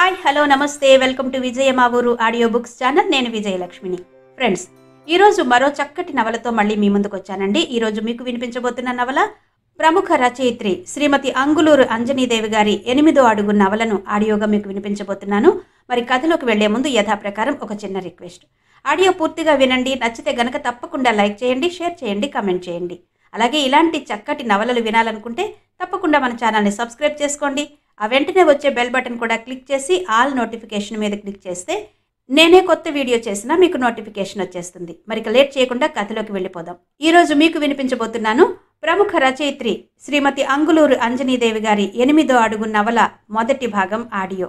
Hi hello నమస్తే welcome to విజయ మా ఊరు ఆడియో బుక్స్ ఛానల్. నేను విజయలక్ష్మిని. ఫ్రెండ్స్, ఈరోజు మరో చక్కటి నవలతో మళ్ళీ మీ ముందుకు వచ్చానండి. ఈరోజు మీకు వినిపించబోతున్న నవల ప్రముఖ రచయిత్రి శ్రీమతి అంగులూరు అంజనీదేవి గారి 8వ అడుగు నవలను ఆడియోగా మీకు వినిపించబోతున్నాను. మరి కథలోకి వెళ్లే ముందు యథాప్రకారం ఒక చిన్న రిక్వెస్ట్. ఆడియో పూర్తిగా వినండి. నచ్చితే గనక తప్పకుండా లైక్ చేయండి, షేర్ చేయండి, కమెంట్ చేయండి. అలాగే ఇలాంటి చక్కటి నవలలు వినాలనుకుంటే తప్పకుండా మన ఛానల్ని సబ్స్క్రైబ్ చేసుకోండి. ఆ వెంటనే వచ్చే బెల్ బటన్ కూడా క్లిక్ చేసి ఆల్ నోటిఫికేషన్ మీద క్లిక్ చేస్తే నేనే కొత్త వీడియో చేసినా మీకు నోటిఫికేషన్ వచ్చేస్తుంది. మరి లేట్ చేయకుండా కథలోకి వెళ్ళిపోదాం. ఈరోజు మీకు వినిపించబోతున్నాను ప్రముఖ రచయిత్రి శ్రీమతి అంగులూరు అంజనీదేవి గారి 8వ అడుగు నవల మొదటి భాగం ఆడియో.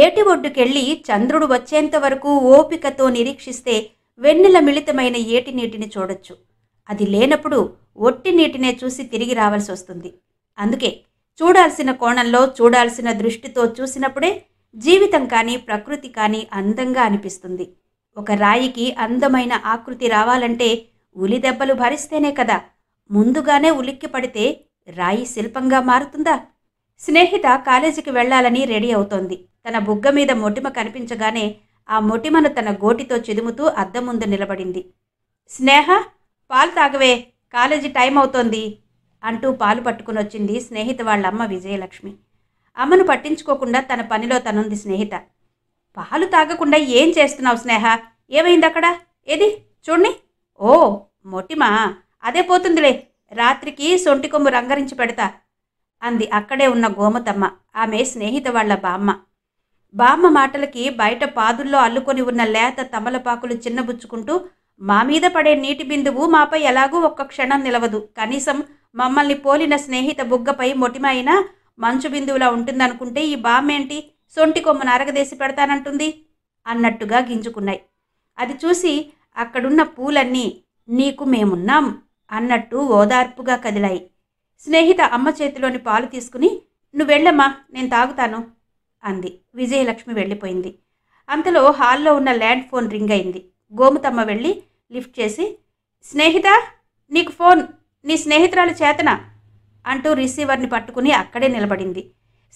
ఏటి ఒడ్డుకెళ్ళి చంద్రుడు వచ్చేంత వరకు ఓపికతో నిరీక్షిస్తే వెన్నెల మిళితమైన ఏటి నీటిని చూడొచ్చు. అది లేనప్పుడు ఒట్టి నీటినే చూసి తిరిగి రావాల్సి వస్తుంది. అందుకే చూడాల్సిన కోణంలో చూడాల్సిన దృష్టితో చూసినప్పుడే జీవితం కానీ ప్రకృతి కానీ అందంగా అనిపిస్తుంది. ఒక రాయికి అందమైన ఆకృతి రావాలంటే ఉలి దెబ్బలు భరిస్తేనే కదా. ముందుగానే ఉలిక్కి పడితే రాయి శిల్పంగా మారుతుందా? స్నేహిత కాలేజీకి వెళ్లాలని రెడీ అవుతోంది. తన బుగ్గ మీద మొటిమ కనిపించగానే ఆ మొటిమను తన గోటితో చిదుముతూ అద్దం ముందు నిలబడింది. స్నేహ, పాలు తాగవే, కాలేజీ టైం అవుతోంది అంటూ పాలు పట్టుకుని వచ్చింది స్నేహిత వాళ్ళమ్మ విజయలక్ష్మి. అమ్మను పట్టించుకోకుండా తన పనిలో తనుంది స్నేహిత. పాలు తాగకుండా ఏం చేస్తున్నావు స్నేహ? ఏమైంది అక్కడ? ఏది చూడ్ని. ఓ మొటిమా, అదే పోతుందిలే, రాత్రికి సొంటి కొమ్ము రంగరించి పెడతా అంది అక్కడే ఉన్న గోమతమ్మ, ఆమె స్నేహిత వాళ్ల బామ్మ. బామ్మ మాటలకి బయట పాదుల్లో అల్లుకొని ఉన్న లేత తమలపాకులు చిన్నబుచ్చుకుంటూ, మా మీద పడే నీటి బిందువు మాపై ఎలాగూ ఒక్క క్షణం నిలవదు, కనీసం మమ్మల్ని పోలిన స్నేహిత బుగ్గపై మొటిమ అయినా మంచు బిందువులా ఉంటుందనుకుంటే ఈ బామ్మేంటి సొంటి కొమ్మను అరగదేసి పెడతానంటుంది అన్నట్టుగా గింజుకున్నాయి. అది చూసి అక్కడున్న పూలన్నీ నీకు మేమున్నాం అన్నట్టు ఓదార్పుగా కదిలాయి. స్నేహిత అమ్మ చేతిలోని పాలు తీసుకుని, నువ్వెళ్ళమ్మా, నేను తాగుతాను అంది. విజయలక్ష్మి వెళ్ళిపోయింది. అంతలో హాల్లో ఉన్న ల్యాండ్ ఫోన్ రింగ్ అయింది. గోముతమ్మ వెళ్ళి లిఫ్ట్ చేసి, స్నేహిత, నీకు ఫోన్, నీ స్నేహితురాలు చేతన అంటూ రిసీవర్ని పట్టుకుని అక్కడే నిలబడింది.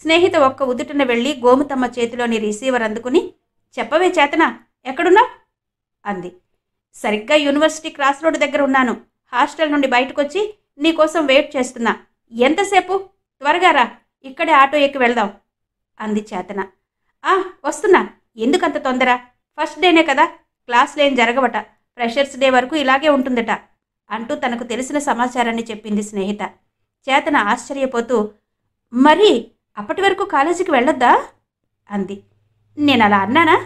స్నేహిత ఒక్క ఉదుటన వెళ్ళి గోముతమ్మ చేతిలోని రిసీవర్ అందుకుని, చెప్పవే చేతన, ఎక్కడున్నావు అంది. సరిగ్గా యూనివర్సిటీ క్రాస్ రోడ్ దగ్గర ఉన్నాను. హాస్టల్ నుండి బయటకొచ్చి నీకోసం వెయిట్ చేస్తున్నా. ఎంతసేపు? త్వరగా రా, ఇక్కడే ఆటో ఎక్కి వెళ్దాం అంది చేతన. వస్తున్నా. ఎందుకంత తొందర? ఫస్ట్ డేనే కదా, క్లాసులేం జరగవట, ఫ్రెషర్స్ డే వరకు ఇలాగే ఉంటుందట అంటూ తనకు తెలిసిన సమాచారాన్ని చెప్పింది స్నేహిత. చేతన ఆశ్చర్యపోతూ, మరి అప్పటి వరకు కాలేజీకి వెళ్ళొద్దా అంది. నేను అలా అన్నానా?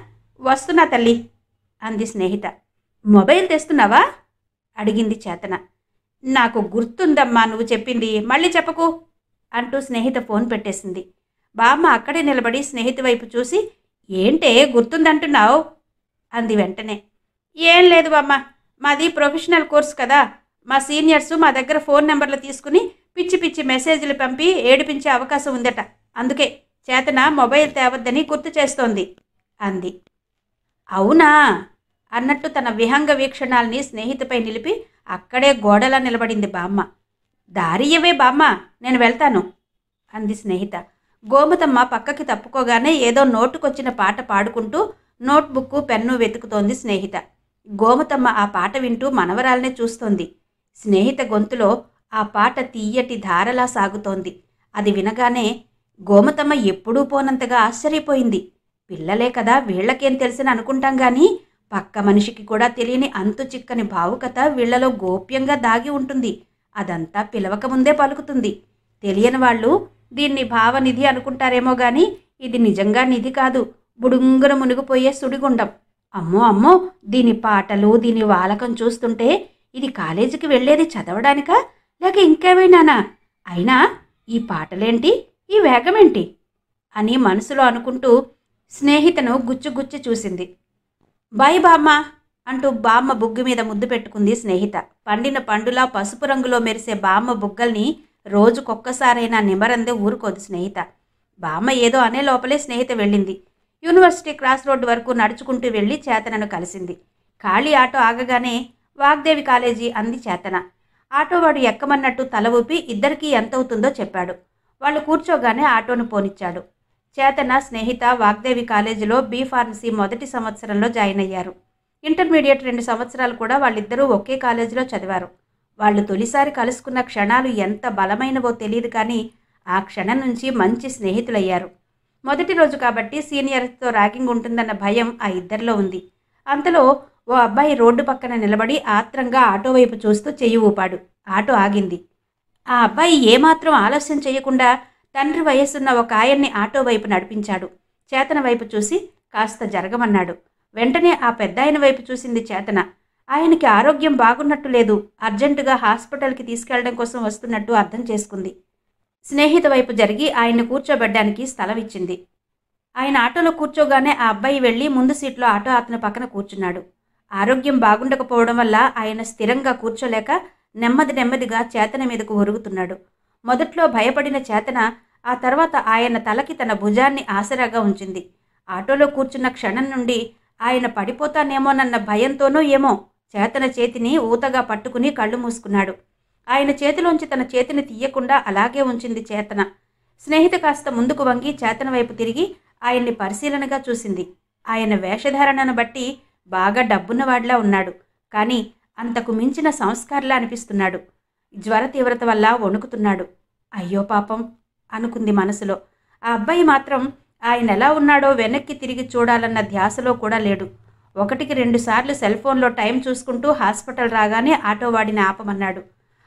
వస్తున్నా తల్లి అంది స్నేహిత. మొబైల్ తెస్తున్నావా అడిగింది చేతన. నాకు గుర్తుందమ్మా నువ్వు చెప్పింది, మళ్ళీ చెప్పకు అంటూ స్నేహిత ఫోన్ పెట్టేసింది. బామ్మ అక్కడే నిలబడి స్నేహిత వైపు చూసి, ఏంటే గుర్తుందంటున్నావు అంది వెంటనే. ఏం లేదు బామ్మ, మాది ప్రొఫెషనల్ కోర్స్ కదా, మా సీనియర్స్ మా దగ్గర ఫోన్ నెంబర్లు తీసుకుని పిచ్చి పిచ్చి మెసేజ్లు పంపి ఏడిపించే అవకాశం ఉందట, అందుకే చేతన మొబైల్ తేవద్దని గుర్తు చేస్తోంది అంది. అవునా అన్నట్టు తన విహంగ వీక్షణాల్ని స్నేహితపై నిలిపి అక్కడే గోడలా నిలబడింది బామ్మ. దారియవే బామ్మ, నేను వెళ్తాను అంది స్నేహిత. గోమతమ్మ పక్కకి తప్పుకోగానే ఏదో నోటుకొచ్చిన పాట పాడుకుంటూ నోట్బుక్ పెన్ను వెతుకుతోంది స్నేహిత. గోమతమ్మ ఆ పాట వింటూ మనవరాలనే చూస్తోంది. స్నేహిత గొంతులో ఆ పాట తీయటి ధారలా సాగుతోంది. అది వినగానే గోమతమ్మ ఎప్పుడూ పోనంతగా ఆశ్చర్యపోయింది. పిల్లలే కదా, వీళ్లకేం తెలిసిన అనుకుంటాం గాని పక్క మనిషికి కూడా తెలియని అంతు చిక్కని భావుకత వీళ్లలో గోప్యంగా దాగి ఉంటుంది. అదంతా పిలవకముందే పలుకుతుంది. తెలియని వాళ్ళు దీన్ని భావనిధి అనుకుంటారేమో గాని ఇది నిజంగా నిధి కాదు, బుడుంగున మునిగిపోయే సుడిగుండం. అమ్మో అమ్మో, దీని పాటలు, దీని వాలకం చూస్తుంటే ఇది కాలేజీకి వెళ్ళేది చదవడానికా లేక ఇంకేమైనానా? అయినా ఈ పాటలేంటి, ఈ వేగమేంటి అని మనసులో అనుకుంటూ స్నేహితను గుచ్చుగుచ్చి చూసింది. బాయ్ బామ్మ అంటూ బామ్మ బుగ్గు మీద ముద్దు పెట్టుకుంది స్నేహిత. పండిన పండులా పసుపు రంగులో మెరిసే బామ్మ బుగ్గల్ని రోజుకొక్కసారైనా నిమరందే ఊరుకోదు స్నేహిత. బామ్మ ఏదో అనే లోపలే స్నేహిత వెళ్ళింది. యూనివర్సిటీ క్రాస్ రోడ్డు వరకు నడుచుకుంటూ వెళ్ళి చేతనను కలిసింది. ఖాళీ ఆటో ఆగగానే వాగ్దేవి కాలేజీ అంది చేతన. ఆటోవాడు ఎక్కమన్నట్టు తల ఊపి ఇద్దరికీ ఎంతవుతుందో చెప్పాడు. వాళ్ళు కూర్చోగానే ఆటోను పోనిచ్చాడు. చేతన, స్నేహిత వాగ్దేవి కాలేజీలో బీ ఫార్మసీ మొదటి సంవత్సరంలో జాయిన్ అయ్యారు. ఇంటర్మీడియట్ 2 సంవత్సరాలు కూడా వాళ్ళిద్దరూ ఒకే కాలేజీలో చదివారు. వాళ్ళు తొలిసారి కలుసుకున్న క్షణాలు ఎంత బలమైనవో తెలియదు, కానీ ఆ క్షణం నుంచి మంచి స్నేహితులయ్యారు. మొదటి రోజు కాబట్టి సీనియర్స్తో ర్యాగింగ్ ఉంటుందన్న భయం ఆ ఇద్దరిలో ఉంది. అంతలో ఓ అబ్బాయి రోడ్డు పక్కన నిలబడి ఆత్రంగా ఆటో వైపు చూస్తూ చెయ్యి ఊపాడు. ఆటో ఆగింది. ఆ అబ్బాయి ఏమాత్రం ఆలస్యం చేయకుండా తండ్రి వయస్సున్న ఒక ఆయన్ని ఆటో వైపు నడిపించాడు. చేతన వైపు చూసి కాస్త జరగమన్నాడు. వెంటనే ఆ పెద్దాయన వైపు చూసింది చేతన. ఆయనకి ఆరోగ్యం బాగున్నట్టు లేదు, అర్జెంటుగా హాస్పిటల్కి తీసుకెళ్లడం కోసం వస్తున్నట్టు అర్థం చేసుకుంది. స్నేహిత వైపు జరిగి ఆయన్ని కూర్చోబెట్టడానికి స్థలం ఇచ్చింది. ఆయన ఆటోలో కూర్చోగానే ఆ అబ్బాయి వెళ్ళి ముందు సీట్లో ఆటో అతని పక్కన కూర్చున్నాడు. ఆరోగ్యం బాగుండకపోవడం వల్ల ఆయన స్థిరంగా కూర్చోలేక నెమ్మదిగా చేతన మీదకు ఒరుగుతున్నాడు. మొదట్లో భయపడిన చేతన ఆ తర్వాత ఆయన తలకి తన భుజాన్ని ఆసరాగా ఉంచింది. ఆటోలో కూర్చున్న క్షణం నుండి ఆయన పడిపోతానేమోనన్న భయంతోనో ఏమో చేతన చేతిని ఊతగా పట్టుకుని కళ్ళు మూసుకున్నాడు. ఆయన చేతిలోంచి తన చేతిని తీయకుండా అలాగే ఉంచింది చేతన. స్నేహిత కాస్త ముందుకు వంగి చేతన వైపు తిరిగి ఆయన్ని పరిశీలనగా చూసింది. ఆయన వేషధారణను బట్టి బాగా డబ్బున్నవాడిలా ఉన్నాడు, కానీ అంతకు మించిన సంస్కారంలా అనిపిస్తున్నాడు. జ్వర తీవ్రత వల్ల వణుకుతున్నాడు. అయ్యో పాపం అనుకుంది మనసులో. ఆ అబ్బాయి మాత్రం ఆయన ఎలా ఉన్నాడో వెనక్కి తిరిగి చూడాలన్న ధ్యాసలో కూడా లేడు. 1-2 సార్లు సెల్ ఫోన్లో టైం చూసుకుంటూ హాస్పిటల్ రాగానే ఆటో వాడిని ఆపమన్నాడు.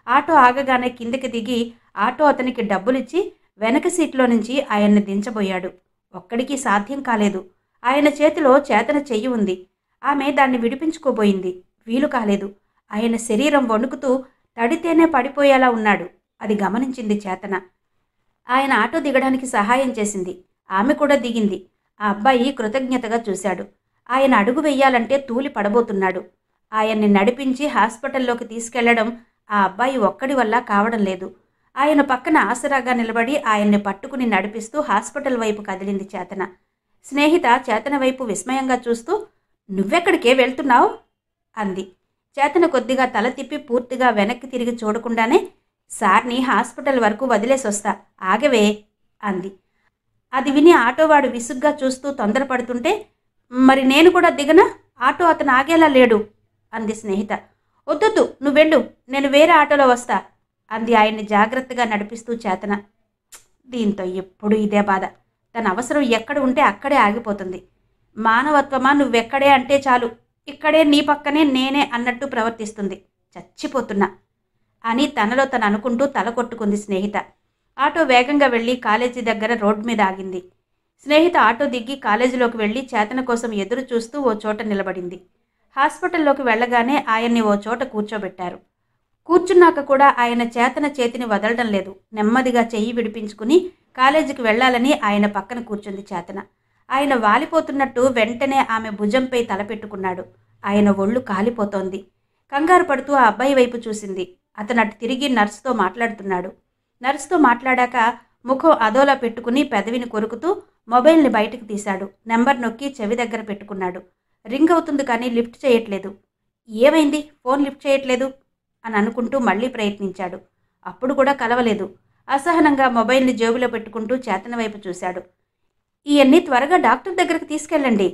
ఆటో ఆగగానే కిందకి దిగి ఆటో అతనికి డబ్బులిచ్చి వెనక సీట్లో నుంచి ఆయన్ని దించబోయాడు. ఒక్కడికి సాధ్యం కాలేదు. ఆయన చేతిలో చేతన చెయ్యి ఉంది. ఆమె దాన్ని విడిపించుకోబోయింది. వీలు కాలేదు. ఆయన శరీరం వణుకుతూ తడితేనే పడిపోయేలా ఉన్నాడు. అది గమనించింది చేతన. ఆయన ఆటో దిగడానికి సహాయం చేసింది. ఆమె కూడా దిగింది. ఆ అబ్బాయి కృతజ్ఞతగా చూశాడు. ఆయన అడుగు వెయ్యాలంటే తూలి పడబోతున్నాడు. ఆయన్ని నడిపించి హాస్పిటల్లోకి తీసుకెళ్లడం ఆ అబ్బాయి ఒక్కడి వల్ల కావడం లేదు. ఆయన పక్కన ఆసరాగా నిలబడి ఆయన్ని పట్టుకుని నడిపిస్తూ హాస్పిటల్ వైపు కదిలింది చేతన. స్నేహిత చేతన వైపు విస్మయంగా చూస్తూ, "నువ్వెక్కడికే వెళ్తున్నావు?" అంది. చేతన కొద్దిగా తల తిప్పి పూర్తిగా వెనక్కి తిరిగి చూడకుండానే, "సార్ని హాస్పిటల్ వరకు వదిలేసొస్తా, ఆగవే" అంది. అది విని ఆటోవాడు విసుగ్గా చూస్తూ తొందరపడుతుంటే, "మరి నేను కూడా దిగనా? ఆటో అతను ఆగేలా లేడు" అంది స్నేహిత. "వద్దొద్దు, నువ్వెళ్ళు, నేను వేరే ఆటోలో వస్తా" అంది ఆయన్ని జాగ్రత్తగా నడిపిస్తూ చేతన. దీంతో ఎప్పుడు ఇదే బాధ. తన అవసరం ఎక్కడ ఉంటే అక్కడే ఆగిపోతుంది. మానవత్వమా నువ్వెక్కడే అంటే చాలు, ఇక్కడే నీ పక్కనే నేనే అన్నట్టు ప్రవర్తిస్తుంది. చచ్చిపోతున్నా అని తనలో తను అనుకుంటూ తల కొట్టుకుంది స్నేహిత. ఆటో వేగంగా వెళ్ళి కాలేజీ దగ్గర రోడ్డు మీద ఆగింది. స్నేహిత ఆటో దిగి కాలేజీలోకి వెళ్ళి చేతన కోసం ఎదురు చూస్తూ ఓ చోట నిలబడింది. హాస్పిటల్లోకి వెళ్ళగానే ఆయన్ని ఓ చోట కూర్చోబెట్టారు. కూర్చున్నాక కూడా ఆయన చేతన చేతిని వదలడం లేదు. నెమ్మదిగా చెయ్యి విడిపించుకుని కాలేజీకి వెళ్లాలని ఆయన పక్కన కూర్చుంది చేతన. ఆయన వాలిపోతున్నట్టు వెంటనే ఆమె భుజంపై తలపెట్టుకున్నాడు. ఆయన ఒళ్ళు కాలిపోతోంది. కంగారు పడుతూ ఆ అబ్బాయి వైపు చూసింది. అతను అటు తిరిగి నర్సుతో మాట్లాడుతున్నాడు. నర్సుతో మాట్లాడాక ముఖం అదోలా పెట్టుకుని పెదవిని కొరుకుతూ మొబైల్ని బయటకు తీశాడు. నెంబర్ నొక్కి చెవి దగ్గర పెట్టుకున్నాడు. రింగ్ అవుతుంది కానీ లిఫ్ట్ చేయట్లేదు. ఏమైంది, ఫోన్ లిఫ్ట్ చేయట్లేదు అని అనుకుంటూ మళ్ళీ ప్రయత్నించాడు. అప్పుడు కూడా కలవలేదు. అసహనంగా మొబైల్ని జేబులో పెట్టుకుంటూ చేతన వైపు చూశాడు. "ఇవన్నీ త్వరగా డాక్టర్ దగ్గరకు తీసుకెళ్ళండి"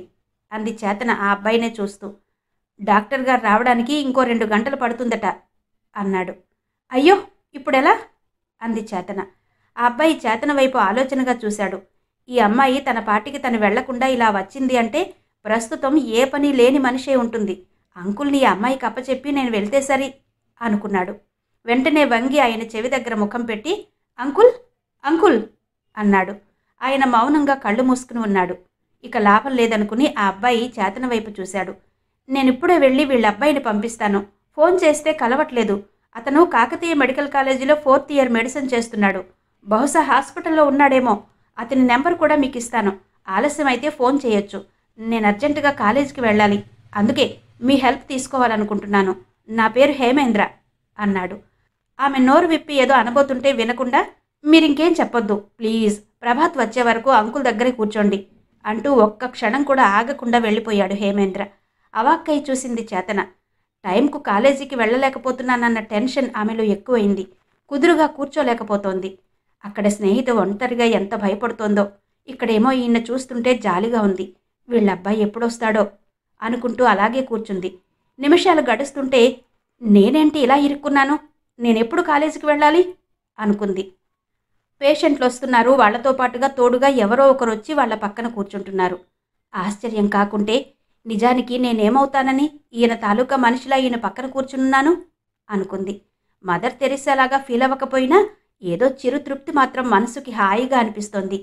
అంది చేతన ఆ అబ్బాయినే చూస్తూ. "డాక్టర్ గారు రావడానికి ఇంకో 2 గంటలు పడుతుందట" అన్నాడు. "అయ్యో, ఇప్పుడెలా?" అంది చేతన. ఆ అబ్బాయి చేతన వైపు ఆలోచనగా చూశాడు. ఈ అమ్మాయి తన పాటికి తను వెళ్లకుండా ఇలా వచ్చింది అంటే ప్రస్తుతం ఏ పని లేని మనిషే ఉంటుంది. అంకుల్ని ఈ అమ్మాయికి అప్పచెప్పి నేను వెళ్తే సరి అనుకున్నాడు. వెంటనే వంగి ఆయన చెవి దగ్గర ముఖం పెట్టి, "అంకుల్, అంకుల్" అన్నాడు. ఆయన మౌనంగా కళ్ళు మూసుకుని ఉన్నాడు. ఇక లాభం లేదనుకుని ఆ అబ్బాయి చేతన వైపు చూశాడు. "నేనిప్పుడే వెళ్ళి వీళ్ళ అబ్బాయిని పంపిస్తాను. ఫోన్ చేస్తే కలవట్లేదు. అతను కాకతీయ మెడికల్ కాలేజీలో 4th ఇయర్ మెడిసిన్ చేస్తున్నాడు. బహుశా హాస్పిటల్లో ఉన్నాడేమో. అతని నెంబర్ కూడా మీకు ఇస్తాను. ఆలస్యం అయితే ఫోన్ చేయొచ్చు. నేను అర్జెంటుగా కాలేజీకి వెళ్ళాలి. అందుకే మీ హెల్ప్ తీసుకోవాలనుకుంటున్నాను. నా పేరు హేమేంద్ర" అన్నాడు. ఆమె నోరు విప్పి ఏదో అనబోతుంటే వినకుండా, "మీరింకేం చెప్పొద్దు ప్లీజ్. ప్రభాత్ వచ్చే వరకు అంకుల్ దగ్గరే కూర్చోండి" అంటూ ఒక్క క్షణం కూడా ఆగకుండా వెళ్ళిపోయాడు హేమేంద్ర. అవాక్కై చూసింది చేతన. టైంకు కాలేజీకి వెళ్ళలేకపోతున్నానన్న టెన్షన్ ఆమెలో ఎక్కువైంది. కుదురుగా కూర్చోలేకపోతోంది. అక్కడ స్నేహిత ఒంటరిగా ఎంత భయపడుతోందో. ఇక్కడేమో ఈయన చూస్తుంటే జాలిగా ఉంది. వీళ్ళబ్బాయి ఎప్పుడొస్తాడో అనుకుంటూ అలాగే కూర్చుంది. నిమిషాలు గడుస్తుంటే నేనేంటి ఇలా ఇరుక్కున్నాను, నేనెప్పుడు కాలేజీకి వెళ్ళాలి అనుకుంది. పేషెంట్లు వస్తున్నారు. వాళ్లతో పాటుగా తోడుగా ఎవరో ఒకరు వచ్చి వాళ్ల పక్కన కూర్చుంటున్నారు. ఆశ్చర్యం కాకుంటే నిజానికి నేనేమవుతానని ఈయన తాలూకా మనిషిలా ఈయన పక్కన కూర్చున్నాను అనుకుంది. మదర్ తెరిసాలాగా ఫీల్ అవ్వకపోయినా ఏదో చిరు తృప్తి మాత్రం మనసుకి హాయిగా అనిపిస్తోంది.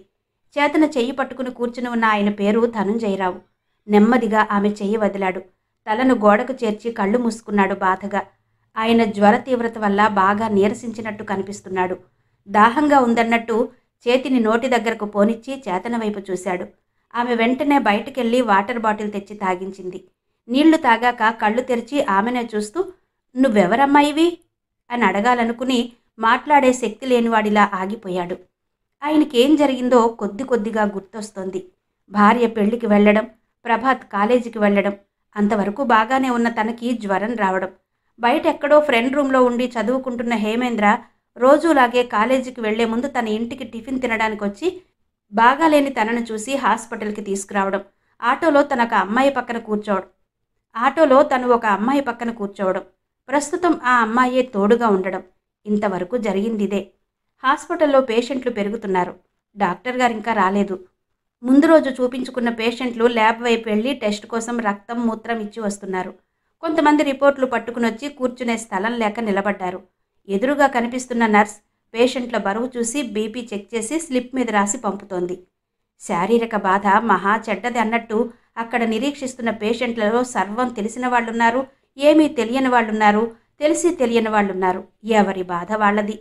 చేతన చెయ్యి పట్టుకుని కూర్చుని ఉన్న ఆయన పేరు ధనుంజయరావు. నెమ్మదిగా ఆమె చెయ్యి వదిలాడు. తలను గోడకు చేర్చి కళ్ళు మూసుకున్నాడు బాధగా. ఆయన జ్వర తీవ్రత వల్ల బాగా నీరసించినట్టు కనిపిస్తున్నాడు. దాహంగా ఉందన్నట్టు చేతిని నోటి దగ్గరకు పోనిచ్చి చేతన వైపు చూశాడు. ఆమె వెంటనే బయటికెళ్ళి వాటర్ బాటిల్ తెచ్చి తాగించింది. నీళ్లు తాగాక కళ్ళు తెరిచి ఆమెనే చూస్తూ, నువ్వెవరమ్మాయివి అని అడగాలనుకుని మాట్లాడే శక్తి లేనివాడిలా ఆగిపోయాడు. ఆయనకేం జరిగిందో కొద్ది కొద్దిగా గుర్తొస్తోంది. భార్య పెళ్లికి వెళ్లడం, ప్రభాత్ కాలేజీకి వెళ్లడం, అంతవరకు బాగానే ఉన్న తనకి జ్వరం రావడం, బయటెక్కడో ఫ్రెండ్ రూమ్లో ఉండి చదువుకుంటున్న హేమేంద్ర రోజులాగే కాలేజీకి వెళ్లే ముందు తన ఇంటికి టిఫిన్ తినడానికి వచ్చి బాగాలేని తనను చూసి హాస్పిటల్కి తీసుకురావడం, ఆటోలో తను ఒక అమ్మాయి పక్కన కూర్చోవడం, ప్రస్తుతం ఆ అమ్మాయే తోడుగా ఉండడం, ఇంతవరకు జరిగిందిదే. హాస్పిటల్లో పేషెంట్లు పెరుగుతున్నారు. డాక్టర్ గారు ఇంకా రాలేదు. ముందు రోజు చూపించుకున్న పేషెంట్లు ల్యాబ్ వైపు వెళ్ళి టెస్ట్ కోసం రక్తం, మూత్రం ఇచ్చి వస్తున్నారు. కొంతమంది రిపోర్ట్లు పట్టుకుని వచ్చి కూర్చునే స్థలం లేక నిలబడ్డారు. ఎదురుగా కనిపిస్తున్న నర్స్ పేషెంట్ల బరువు చూసి బీపీ చెక్ చేసి స్లిప్ మీద రాసి పంపుతోంది. శారీరక బాధ మహా చెడ్డది అన్నట్టు అక్కడ నిరీక్షిస్తున్న పేషెంట్లలో సర్వం తెలిసిన వాళ్ళున్నారు, ఏమీ తెలియని వాళ్ళున్నారు, తెలిసి తెలియని వాళ్ళున్నారు. ఎవరి బాధ వాళ్ళది.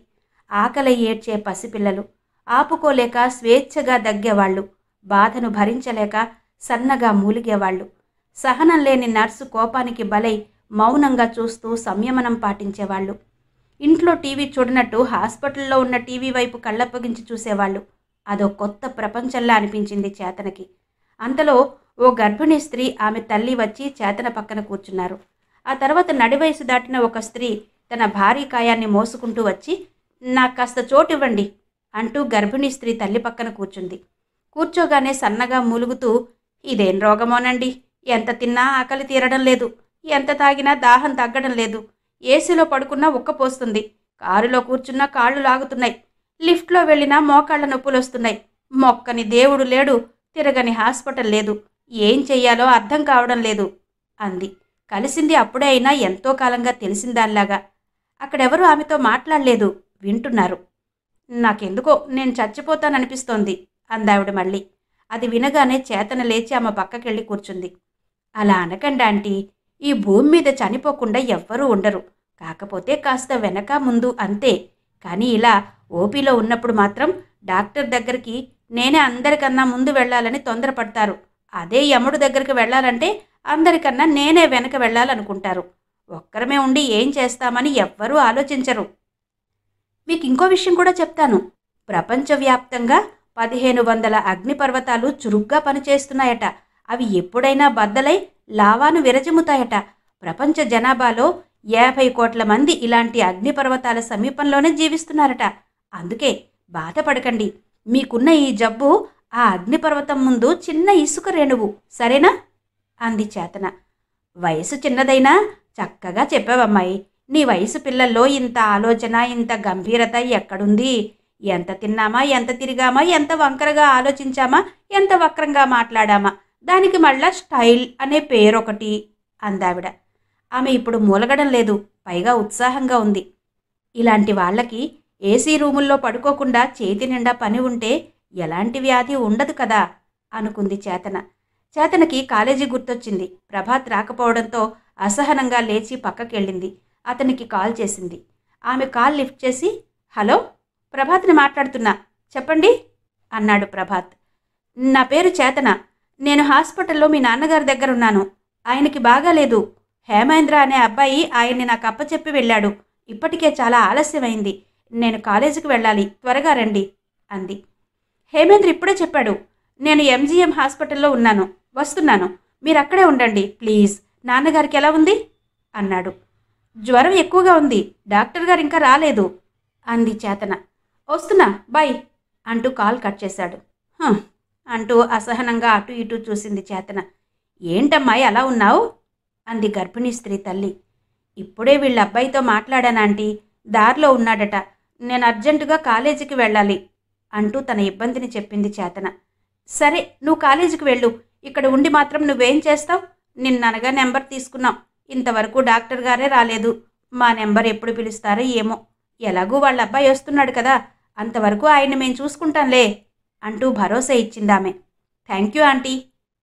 ఆకలి ఏడ్చే పసిపిల్లలు, ఆపుకోలేక స్వేచ్ఛగా దగ్గేవాళ్ళు, బాధను భరించలేక సన్నగా మూలిగేవాళ్ళు, సహనం లేని నర్సు కోపానికి బలై మౌనంగా చూస్తూ సంయమనం పాటించేవాళ్ళు, ఇంట్లో టీవీ చూడనట్టు హాస్పిటల్లో ఉన్న టీవీ వైపు కళ్ళప్పగించి చూసేవాళ్ళు. అదో కొత్త ప్రపంచంలా అనిపించింది చేతనకి. అంతలో ఓ గర్భిణీ స్త్రీ, ఆమె తల్లి వచ్చి చేతన పక్కన కూర్చున్నారు. ఆ తర్వాత నడివయసు దాటిన ఒక స్త్రీ తన భారీ కాయాన్ని మోసుకుంటూ వచ్చి, నాకు కాస్త చోటివ్వండి అంటూ గర్భిణీ స్త్రీ తల్లి పక్కన కూర్చుంది. కూర్చోగానే సన్నగా మూలుగుతూ, ఇదేం రోగమోనండి, ఎంత తిన్నా ఆకలి తీరడం లేదు, ఎంత తాగినా దాహం తగ్గడం లేదు, ఏసీలో పడుకున్నా ఉక్కపోస్తుంది, కారులో కూర్చున్నా కాళ్ళు లాగుతున్నాయి, లిఫ్ట్లో వెళ్ళినా మోకాళ్ల నొప్పులు వస్తున్నాయి, మొక్కని దేవుడు లేడు, తిరగని హాస్పిటల్ లేదు, ఏం చెయ్యాలో అర్థం కావడం లేదు అంది. కలిసింది అప్పుడే అయినా ఎంతో కాలంగా తెలిసిందానిలాగా. అక్కడెవరూ ఆమెతో మాట్లాడలేదు, వింటున్నారు. నాకెందుకో నేను చచ్చిపోతాననిపిస్తోంది అందావిడ మళ్ళీ. అది వినగానే చేతన లేచి ఆమె పక్కకెళ్ళి కూర్చుంది. అలా అనకండి ఆంటీ, ఈ భూమి మీద చనిపోకుండా ఎవ్వరూ ఉండరు, కాకపోతే కాస్త వెనక ముందు అంతే. కానీ ఇలా ఓపీలో ఉన్నప్పుడు మాత్రం డాక్టర్ దగ్గరికి నేనే అందరికన్నా ముందు వెళ్ళాలని తొందరపడతారు. అదే యముడు దగ్గరికి వెళ్ళాలంటే అందరికన్నా నేనే వెనక వెళ్ళాలనుకుంటారు. ఒక్కరమే ఉండి ఏం చేస్తామని ఎవ్వరూ ఆలోచించరు. మీకు ఇంకో విషయం కూడా చెప్తాను. ప్రపంచవ్యాప్తంగా 1500 అగ్నిపర్వతాలు చురుగ్గా పనిచేస్తున్నాయట. అవి ఎప్పుడైనా బద్దలై లావాను విరజిమ్ముతాయట. ప్రపంచ జనాభాలో 50 కోట్ల మంది ఇలాంటి అగ్నిపర్వతాల సమీపంలోనే జీవిస్తున్నారట. అందుకే బాధపడకండి. మీకున్న ఈ జబ్బు ఆ అగ్నిపర్వతం ముందు చిన్న ఇసుక రేణువు, సరేనా అంది చేతన. వయసు చిన్నదైనా చక్కగా చెప్పావమ్మాయి. నీ వయసు పిల్లల్లో ఇంత ఆలోచన, ఇంత గంభీరత ఎక్కడుంది? ఎంత తిన్నామా, ఎంత తిరిగామా, ఎంత వంకరగా ఆలోచించామా, ఎంత వక్రంగా మాట్లాడామా, దానికి మళ్ళా స్టైల్ అనే పేరొకటి అందావిడ. ఆమె ఇప్పుడు మూలగడం లేదు, పైగా ఉత్సాహంగా ఉంది. ఇలాంటి వాళ్ళకి ఏసీ రూముల్లో పడుకోకుండా చేతి నిండా పని ఉంటే ఎలాంటి వ్యాధి ఉండదు కదా అనుకుంది చేతన. చేతనకి కాలేజీ గుర్తొచ్చింది. ప్రభాత్ రాకపోవడంతో అసహనంగా లేచి పక్కకెళ్ళింది. అతనికి కాల్ చేసింది. ఆమె కాల్ లిఫ్ట్ చేసి, హలో, ప్రభాత్ని మాట్లాడుతున్నా, చెప్పండి అన్నాడు ప్రభాత్. నా పేరు చేతన. నేను హాస్పిటల్లో మీ నాన్నగారి దగ్గర ఉన్నాను. ఆయనకి బాగాలేదు. హేమేంద్ర అనే అబ్బాయి ఆయన్ని నాకు అప్పచెప్పి వెళ్ళాడు. ఇప్పటికే చాలా ఆలస్యమైంది. నేను కాలేజీకి వెళ్ళాలి, త్వరగా రండి అంది. హేమేంద్ర ఇప్పుడే చెప్పాడు. నేను MGM హాస్పిటల్లో ఉన్నాను, వస్తున్నాను. మీరు అక్కడే ఉండండి ప్లీజ్. నాన్నగారికి ఎలా ఉంది? అన్నాడు. జ్వరం ఎక్కువగా ఉంది, డాక్టర్ గారు ఇంకా రాలేదు అంది చేతన. వస్తున్నా, బాయ్ అంటూ కాల్ కట్ చేశాడు. అంటూ అసహనంగా అటు ఇటు చూసింది చేతన. ఏంటమ్మాయి అలా ఉన్నావు అంది గర్భిణీ స్త్రీ తల్లి. ఇప్పుడే వీళ్ళ అబ్బాయితో మాట్లాడానాంటీ, దారిలో ఉన్నాడట, నేను అర్జెంటుగా కాలేజీకి వెళ్ళాలి అంటూ తన ఇబ్బందిని చెప్పింది చేతన. సరే, నువ్వు కాలేజీకి వెళ్ళు, ఇక్కడ ఉండి మాత్రం నువ్వేం చేస్తావు? నిన్ననగా నెంబర్ తీసుకున్నాం, ఇంతవరకు డాక్టర్ గారే రాలేదు. మా నెంబర్ ఎప్పుడు పిలుస్తారో ఏమో, ఎలాగూ వాళ్ళ అబ్బాయి వస్తున్నాడు కదా, అంతవరకు ఆయన్ని మేం చూసుకుంటాంలే అంటూ భరోసా ఇచ్చిందామె. థ్యాంక్ యూ ఆంటీ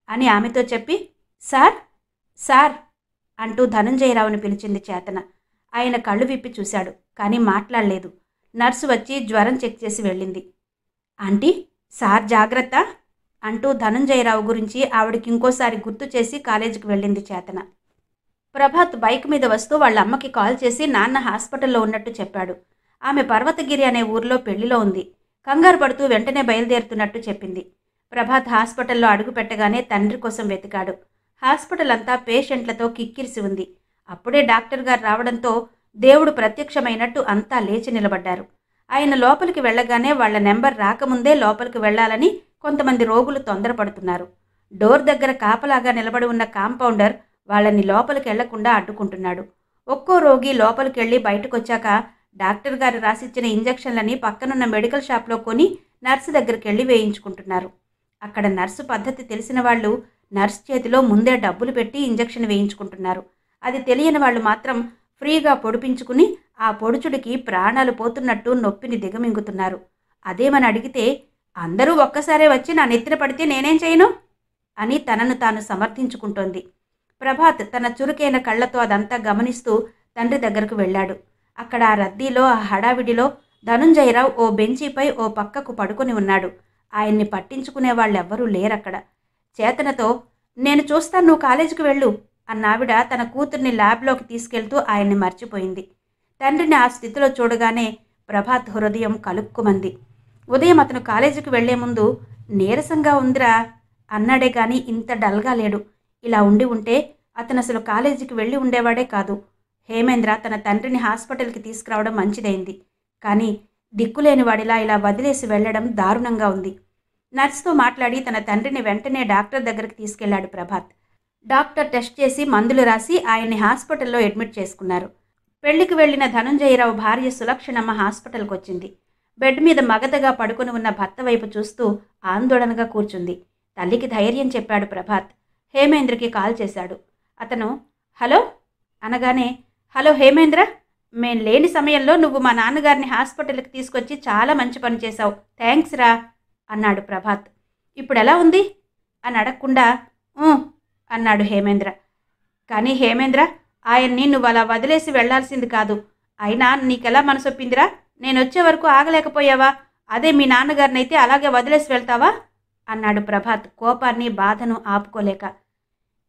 అని ఆమెతో చెప్పి, సార్ సార్ అంటూ ధనంజయరావుని పిలిచింది చేతన. ఆయన కళ్ళు విప్పి చూశాడు, కానీ మాట్లాడలేదు. నర్సు వచ్చి జ్వరం చెక్ చేసి వెళ్ళింది. ఆంటీ, సార్ జాగ్రత్త అంటూ ధనంజయరావు గురించి ఆవిడకి ఇంకోసారి గుర్తు చేసి కాలేజీకి వెళ్ళింది చేతన. ప్రభాత్ బైక్ మీద వస్తూ వాళ్ళ అమ్మకి కాల్ చేసి నాన్న హాస్పిటల్లో ఉన్నట్టు చెప్పాడు. ఆమె పర్వతగిరి అనే ఊరిలో పెళ్లిలో ఉంది. కంగారు పడుతూ వెంటనే బయలుదేరుతున్నట్టు చెప్పింది. ప్రభాత్ హాస్పిటల్లో అడుగు పెట్టగానే తండ్రి కోసం వెతికాడు. హాస్పిటల్ అంతా పేషెంట్లతో కిక్కిరిసి ఉంది. అప్పుడే డాక్టర్ గారు రావడంతో దేవుడు ప్రత్యక్షమైనట్టు అంతా లేచి నిలబడ్డారు. ఆయన లోపలికి వెళ్ళగానే వాళ్ల నెంబర్ రాకముందే లోపలికి వెళ్లాలని కొంతమంది రోగులు తొందరపడుతున్నారు. డోర్ దగ్గర కాపలాగా నిలబడి ఉన్న కాంపౌండర్ వాళ్ళని లోపలికి వెళ్లకుండా అడ్డుకుంటున్నాడు. ఒక్కో రోగి లోపలికెళ్ళి బయటకొచ్చాక డాక్టర్ గారు రాసిచ్చిన ఇంజెక్షన్లని పక్కనున్న మెడికల్ షాప్లో కొని నర్సు దగ్గరికి వెళ్ళి వేయించుకుంటున్నారు. అక్కడ నర్సు పద్ధతి తెలిసిన వాళ్ళు నర్సు చేతిలో ముందే డబ్బులు పెట్టి ఇంజెక్షన్ వేయించుకుంటున్నారు. అది తెలియని వాళ్ళు మాత్రం ఫ్రీగా పొడిపించుకుని ఆ పొడుచుడికి ప్రాణాలు పోతున్నట్టు నొప్పిని దిగమింగుతున్నారు. అదేమని అడిగితే, అందరూ ఒక్కసారే వచ్చి నా నెత్తిన పడితే నేనేం చేయను అని తనను తాను సమర్థించుకుంటోంది. ప్రభాత్ తన చురుకైన కళ్లతో అదంతా గమనిస్తూ తండ్రి దగ్గరకు వెళ్ళాడు. అక్కడ ఆ రద్దీలో, ఆ హడావిడిలో ధనుంజయరావు ఓ బెంచీపై ఓ పక్కకు పడుకొని ఉన్నాడు. ఆయన్ని పట్టించుకునే వాళ్ళెవ్వరూ లేరక్కడ. చేతనతో, నేను చూస్తాను, నువ్వు కాలేజీకి వెళ్ళు అన్నావిడ తన కూతుర్ని ల్యాబ్లోకి తీసుకెళ్తూ ఆయన్ని మర్చిపోయింది. తండ్రిని ఆ స్థితిలో చూడగానే ప్రభాత్ హృదయం కలుక్కుమంది. ఉదయం అతను కాలేజీకి వెళ్లే ముందు నీరసంగా ఉందిరా అన్నాడే గాని ఇంత డల్గా లేడు. ఇలా ఉండి ఉంటే అతను అసలు కాలేజీకి వెళ్ళి ఉండేవాడే కాదు. హేమేంద్ర తన తండ్రిని హాస్పిటల్కి తీసుకురావడం మంచిదైంది. కానీ దిక్కులేని వాడిలా ఇలా వదిలేసి వెళ్లడం దారుణంగా ఉంది. నర్సుతో మాట్లాడి తన తండ్రిని వెంటనే డాక్టర్ దగ్గరికి తీసుకెళ్లాడు ప్రభాత్. డాక్టర్ టెస్ట్ చేసి మందులు రాసి ఆయన్ని హాస్పిటల్లో అడ్మిట్ చేసుకున్నారు. పెళ్లికి వెళ్లిన ధనుంజయరావు భార్య సులక్షణమ్మ హాస్పిటల్కి వచ్చింది. బెడ్ మీద మగతగా పడుకుని ఉన్న భర్త వైపు చూస్తూ ఆందోళనగా కూర్చుంది. తల్లికి ధైర్యం చెప్పాడు ప్రభాత్. హేమేంద్రకి కాల్ చేశాడు. అతను హలో అనగానే, హలో హేమేంద్ర, మేం లేని సమయంలో నువ్వు మా నాన్నగారిని హాస్పిటల్కి తీసుకొచ్చి చాలా మంచి పని చేశావు, థ్యాంక్స్ రా అన్నాడు ప్రభాత్. ఇప్పుడు ఎలా ఉంది అని అడగకుండా అన్నాడు హేమేంద్ర. కానీ హేమేంద్ర, ఆయన్ని నువ్వు అలా వదిలేసి వెళ్లాల్సింది కాదు. అయినా నీకెలా మనసొప్పిందిరా? నేను వచ్చే వరకు ఆగలేకపోయావా? అదే మీ నాన్నగారినైతే అలాగే వదిలేసి వెళ్తావా అన్నాడు ప్రభాత్ కోపాన్ని, బాధను ఆపుకోలేక.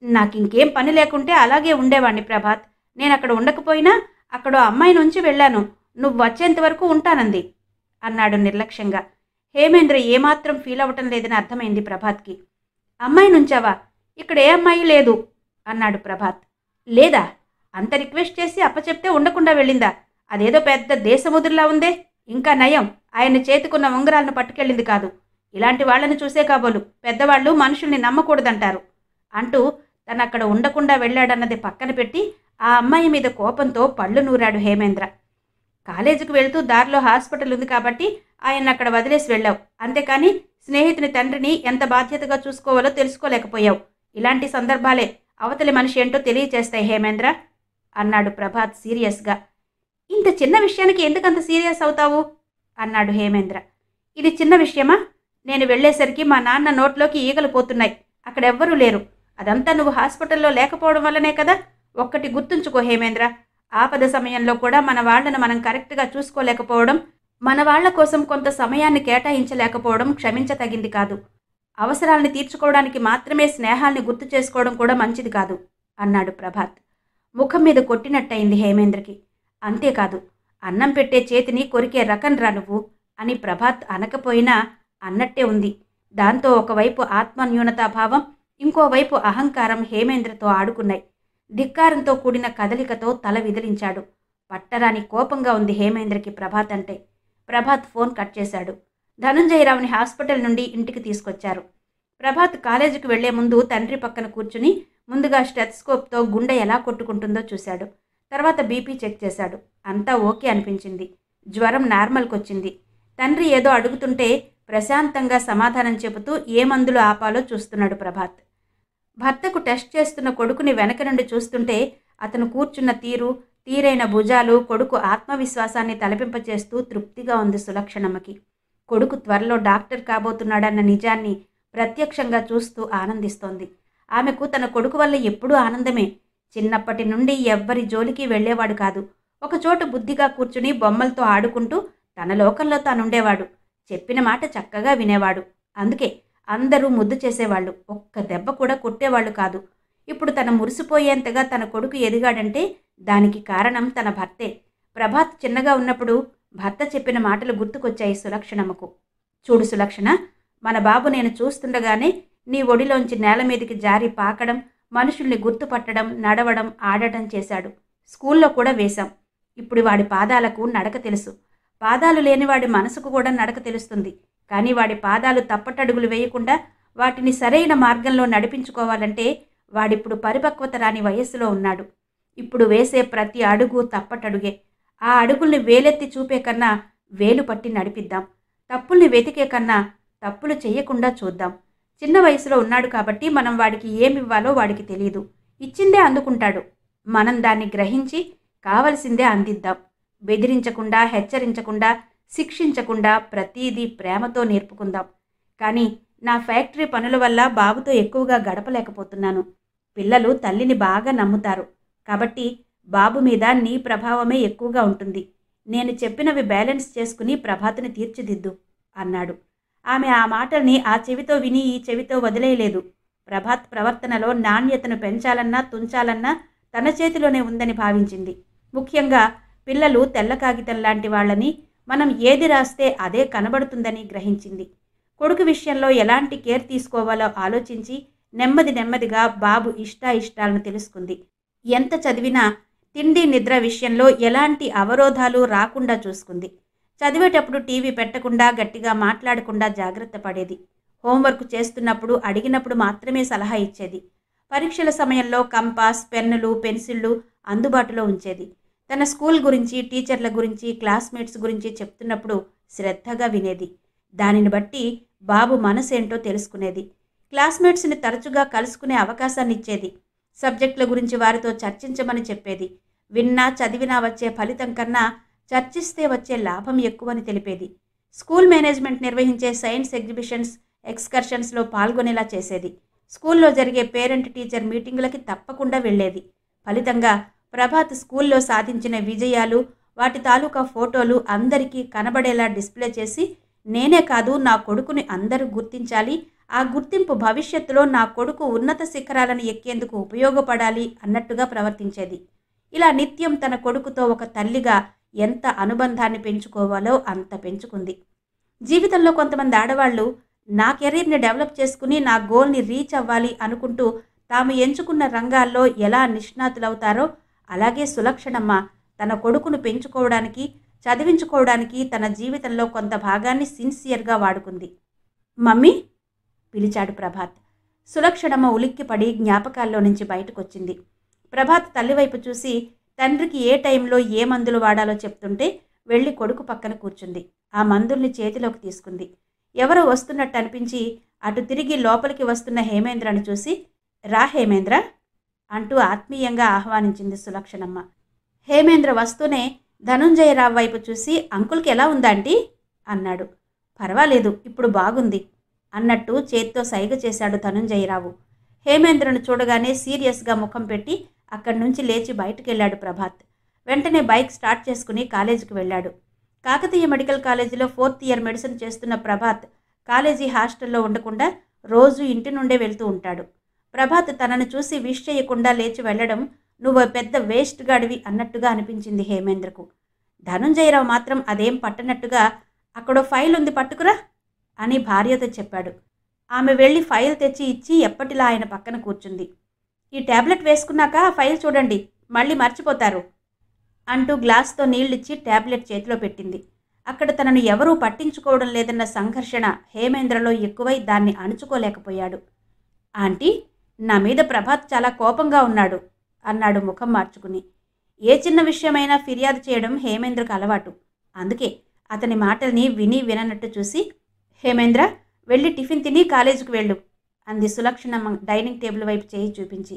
నాకింకేం పని లేకుంటే అలాగే ఉండేవాణ్ణి ప్రభాత్. నేను అక్కడ ఉండకపోయినా అక్కడ అమ్మాయిని ఉంచి వెళ్ళాను, నువ్వు వచ్చేంత వరకు ఉంటానంది అన్నాడు నిర్లక్ష్యంగా. హేమేంద్ర ఏమాత్రం ఫీల్ అవ్వటం లేదని అర్థమైంది ప్రభాత్కి. అమ్మాయి నుంచావా? ఇక్కడ ఏ అమ్మాయి లేదు అన్నాడు ప్రభాత్. లేదా? అంత రిక్వెస్ట్ చేసి అప్పచెప్తే ఉండకుండా వెళ్ళిందా? అదేదో పెద్ద దేశముద్రలా ఉందే. ఇంకా నయం, ఆయన చేతికున్న ఉంగరాలను పట్టుకెళ్ళింది కాదు. ఇలాంటి వాళ్లను చూసే కాబోలు పెద్దవాళ్ళు మనుషుల్ని నమ్మకూడదంటారు అంటూ తనక్కడ ఉండకుండా వెళ్ళాడన్నది పక్కన పెట్టి ఆ అమ్మాయి మీద కోపంతో పళ్ళు నూరాడు హేమేంద్ర. కాలేజీకి వెళ్తూ దారిలో హాస్పిటల్ ఉంది కాబట్టి ఆయన అక్కడ వదిలేసి వెళ్ళావు, అంతేకాని స్నేహితుని తండ్రిని ఎంత బాధ్యతగా చూసుకోవాలో తెలుసుకోలేకపోయావు. ఇలాంటి సందర్భాలే అవతలి మనిషి ఏంటో తెలియచేస్తాయి హేమేంద్ర అన్నాడు ప్రభాత్ సీరియస్గా. ఇంత చిన్న విషయానికి ఎందుకంత సీరియస్ అవుతావు అన్నాడు హేమేంద్ర. ఇది చిన్న విషయమా? నేను వెళ్లేసరికి మా నాన్న నోట్లోకి ఈగలు పోతున్నాయి, అక్కడెవ్వరూ లేరు. అదంతా నువ్వు హాస్పిటల్లో లేకపోవడం వల్లనే కదా. ఒక్కటి గుర్తుంచుకో హేమేంద్ర, ఆపద సమయంలో కూడా మన వాళ్లను మనం కరెక్ట్గా చూసుకోలేకపోవడం, మన వాళ్ల కోసం కొంత సమయాన్ని కేటాయించలేకపోవడం క్షమించతగింది కాదు. అవసరాల్ని తీర్చుకోవడానికి మాత్రమే స్నేహాల్ని గుర్తు చేసుకోవడం కూడా మంచిది కాదు అన్నాడు ప్రభాత్. ముఖం మీద కొట్టినట్టయింది హేమేంద్రకి. అంతేకాదు, అన్నం పెట్టే చేతిని కొరికే రకంరా నువ్వు అని ప్రభాత్ అనకపోయినా అన్నట్టే ఉంది. దాంతో ఒకవైపు ఆత్మన్యూనతాభావం, ఇంకోవైపు అహంకారం హేమేంద్రతో ఆడుకున్నాయి. ధిక్కారంతో కూడిన కదలికతో తల విదిలించాడు. పట్టరాని కోపంగా ఉంది హేమేంద్రకి ప్రభాత్ అంటే. ప్రభాత్ ఫోన్ కట్ చేశాడు. ధనుంజయరావుని హాస్పిటల్ నుండి ఇంటికి తీసుకొచ్చారు. ప్రభాత్ కాలేజీకి వెళ్లే ముందు తండ్రి పక్కన కూర్చుని ముందుగా స్టెథోస్కోప్తో గుండె ఎలా కొట్టుకుంటుందో చూశాడు. తర్వాత బీపీ చెక్ చేశాడు. అంతా ఓకే అనిపించింది. జ్వరం నార్మల్కొచ్చింది. తండ్రి ఏదో అడుగుతుంటే ప్రశాంతంగా సమాధానం చెబుతూ ఏ మందులు ఆపాలో చూస్తున్నాడు ప్రభాత్. భర్తకు టెస్ట్ చేస్తున్న కొడుకుని వెనక నుండి చూస్తుంటే అతను కూర్చున్న తీరైన భుజాలు కొడుకు ఆత్మవిశ్వాసాన్ని తలపింపచేస్తూ తృప్తిగా ఉంది సులక్షణమ్మకి. కొడుకు త్వరలో డాక్టర్ కాబోతున్నాడన్న నిజాన్ని ప్రత్యక్షంగా చూస్తూ ఆనందిస్తోంది. ఆమెకు తన కొడుకు వల్ల ఎప్పుడూ ఆనందమే. చిన్నప్పటి నుండి ఎవ్వరి జోలికి వెళ్లేవాడు కాదు. ఒకచోట బుద్ధిగా కూర్చుని బొమ్మలతో ఆడుకుంటూ తన లోకంలో తానుండేవాడు. చెప్పిన మాట చక్కగా వినేవాడు. అందుకే అందరూ ముద్దు చేసేవాళ్ళు. ఒక్క దెబ్బ కూడా కొట్టేవాళ్ళు కాదు. ఇప్పుడు తన మురిసిపోయేంతగా తన కొడుకు ఎదిగాడంటే దానికి కారణం తన భర్తే. ప్రభాత్ చిన్నగా ఉన్నప్పుడు భర్త చెప్పిన మాటలు గుర్తుకొచ్చాయి సులక్షణమ్మకు. చూడు సులక్షణ, మన బాబు నేను చూస్తుండగానే నీ ఒడిలోంచి నేల మీదకి జారి పాకడం, మనుషుల్ని గుర్తుపట్టడం, నడవడం, ఆడటం చేశాడు. స్కూల్లో కూడా వేశాం. ఇప్పుడు వాడి పాదాలకు నడక తెలుసు. పాదాలు లేనివాడి మనసుకు కూడా నడక తెలుస్తుంది. కానీ వాడి పాదాలు తప్పటడుగులు వేయకుండా వాటిని సరైన మార్గంలో నడిపించుకోవాలంటే వాడిప్పుడు పరిపక్వత రాని వయస్సులో ఉన్నాడు. ఇప్పుడు వేసే ప్రతి అడుగు తప్పటడుగే. ఆ అడుగుల్ని వేలెత్తి చూపే కన్నా వేలు పట్టి నడిపిద్దాం. తప్పుల్ని వెతికే కన్నా తప్పులు చెయ్యకుండా చూద్దాం. చిన్న వయసులో ఉన్నాడు కాబట్టి మనం వాడికి ఏమివ్వాలో వాడికి తెలియదు. ఇచ్చిందే అందుకుంటాడు. మనం దాన్ని గ్రహించి కావలసిందే అందిద్దాం. బెదిరించకుండా, హెచ్చరించకుండా, శిక్షించకుండా ప్రతీదీ ప్రేమతో నేర్పుకుందాం. కానీ నా ఫ్యాక్టరీ పనుల వల్ల బాబుతో ఎక్కువగా గడపలేకపోతున్నాను. పిల్లలు తల్లిని బాగా నమ్ముతారు. కాబట్టి బాబు మీద నీ ప్రభావమే ఎక్కువగా ఉంటుంది. నేను చెప్పినవి బ్యాలెన్స్ చేసుకుని ప్రభాత్ని తీర్చిదిద్దు అన్నాడు. ఆమె ఆ మాటల్ని ఆ చెవితో విని ఈ చెవితో వదిలేయలేదు. ప్రభాత్ ప్రవర్తనలో నాణ్యతను పెంచాలన్నా తుంచాలన్నా తన చేతిలోనే ఉందని భావించింది. ముఖ్యంగా పిల్లలు తెల్ల కాగితం లాంటి వాళ్ళని, మనం ఏది రాస్తే అదే కనబడుతుందని గ్రహించింది. కొడుకు విషయంలో ఎలాంటి కేర్ తీసుకోవాలో ఆలోచించి నెమ్మదిగా బాబు ఇష్టాలను తెలుసుకుంది. ఎంత చదివినా తిండి నిద్ర విషయంలో ఎలాంటి అవరోధాలు రాకుండా చూసుకుంది. చదివేటప్పుడు టీవీ పెట్టకుండా, గట్టిగా మాట్లాడకుండా జాగ్రత్త పడేది. హోంవర్క్ చేస్తున్నప్పుడు అడిగినప్పుడు మాత్రమే సలహా ఇచ్చేది. పరీక్షల సమయంలో కంపాస్, పెన్నులు, పెన్సిళ్ళు అందుబాటులో ఉంచేది. తన స్కూల్ గురించి, టీచర్ల గురించి, క్లాస్మేట్స్ గురించి చెప్తున్నప్పుడు శ్రద్ధగా వినేది. దానిని బట్టి బాబు మనసేంటో తెలుసుకునేది. క్లాస్మేట్స్ని తరచుగా కలుసుకునే అవకాశాన్ని ఇచ్చేది. సబ్జెక్టుల గురించి వారితో చర్చించమని చెప్పేది. విన్నా చదివినా వచ్చే ఫలితం కన్నా చర్చిస్తే వచ్చే లాభం ఎక్కువని తెలిపేది. స్కూల్ మేనేజ్మెంట్ నిర్వహించే సైన్స్ ఎగ్జిబిషన్స్, ఎక్స్కర్షన్స్లో పాల్గొనేలా చేసేది. స్కూల్లో జరిగే పేరెంట్ టీచర్ మీటింగులకి తప్పకుండా వెళ్ళేది. ఫలితంగా ప్రభాత్ స్కూల్లో సాధించిన విజయాలు, వాటి తాలూకా ఫోటోలు అందరికీ కనబడేలా డిస్ప్లే చేసి, నేనే కాదు నా కొడుకుని అందరూ గుర్తించాలి, ఆ గుర్తింపు భవిష్యత్తులో నా కొడుకు ఉన్నత శిఖరాలను ఎక్కేందుకు ఉపయోగపడాలి అన్నట్టుగా ప్రవర్తించేది. ఇలా నిత్యం తన కొడుకుతో ఒక తల్లిగా ఎంత అనుబంధాన్ని పెంచుకోవాలో అంత పెంచుకుంది. జీవితంలో కొంతమంది ఆడవాళ్ళు నా కెరీర్ని డెవలప్ చేసుకుని నా గోల్ని రీచ్ అవ్వాలి అనుకుంటూ తాము ఎంచుకున్న రంగాల్లో ఎలా నిష్ణాతులవుతారో అలాగే సులక్షణమ్మ తన కొడుకును పెంచుకోవడానికి, చదివించుకోవడానికి తన జీవితంలో కొంత భాగాన్ని సిన్సియర్గా వాడుకుంది. మమ్మీ పిలిచాడు ప్రభాత్. సులక్షణమ్మ ఉలిక్కిపడి జ్ఞాపకాల్లో నుంచి బయటకొచ్చింది. ప్రభాత్ తల్లివైపు చూసి తండ్రికి ఏ టైంలో ఏ మందులు వాడాలో చెప్తుంటే వెళ్ళి కొడుకు పక్కన కూర్చుంది. ఆ మందుల్ని చేతిలోకి తీసుకుంది. ఎవరో వస్తున్నట్టు అనిపించి అటు తిరిగి లోపలికి వస్తున్న హేమేంద్రను చూసి, రా హేమేంద్ర అంటూ ఆత్మీయంగా ఆహ్వానించింది సులక్షణమ్మ. హేమేంద్ర వస్తూనే ధనుంజయరావు వైపు చూసి, అంకుల్కి ఎలా ఉందాంటీ అన్నాడు. పర్వాలేదు, ఇప్పుడు బాగుంది అన్నట్టు చేత్తో సైగ చేశాడు ధనుంజయరావు. హేమేంద్రను చూడగానే సీరియస్గా ముఖం పెట్టి అక్కడి నుంచి లేచి బయటకెళ్లాడు ప్రభాత్. వెంటనే బైక్ స్టార్ట్ చేసుకుని కాలేజీకి వెళ్ళాడు. కాకతీయ మెడికల్ కాలేజీలో 4th ఇయర్ మెడిసిన్ చేస్తున్న ప్రభాత్ కాలేజీ హాస్టల్లో ఉండకుండా రోజు ఇంటి నుండే వెళ్తూ ఉంటాడు. ప్రభాత్ తనను చూసి విష్ చేయకుండా లేచి వెళ్లడం నువ్వు పెద్ద వేస్ట్ గాడివి అన్నట్టుగా అనిపించింది హేమేంద్రకు. ధనుంజయరావు మాత్రం అదేం పట్టనట్టుగా, అక్కడో ఫైల్ ఉంది పట్టుకురా అని భార్యతో చెప్పాడు. ఆమె వెళ్ళి ఫైల్ తెచ్చి ఇచ్చి ఎప్పటిలా ఆయన పక్కన కూర్చుంది. ఈ టాబ్లెట్ వేసుకున్నాక ఆ ఫైల్ చూడండి, మళ్ళీ మర్చిపోతారు అంటూ గ్లాస్తో నీళ్ళిచ్చి టాబ్లెట్ చేతిలో పెట్టింది. అక్కడ తనను ఎవరూ పట్టించుకోవడం లేదన్న సంఘర్షణ హేమేంద్రలో ఎక్కువై దాన్ని అణుచుకోలేకపోయాడు. ఆంటీ, నా మీద ప్రభాత్ చాలా కోపంగా ఉన్నాడు అన్నాడు ముఖం మార్చుకుని. ఏ చిన్న విషయమైనా ఫిర్యాదు చేయడం హేమేంద్రకు అలవాటు. అందుకే అతని మాటల్ని విని విననట్టు చూసి, హేమేంద్ర, వెళ్ళి టిఫిన్ తిని కాలేజీకి వెళ్ళు అంది సులక్షణమ్మ డైనింగ్ టేబుల్ వైపు చేయి చూపించి.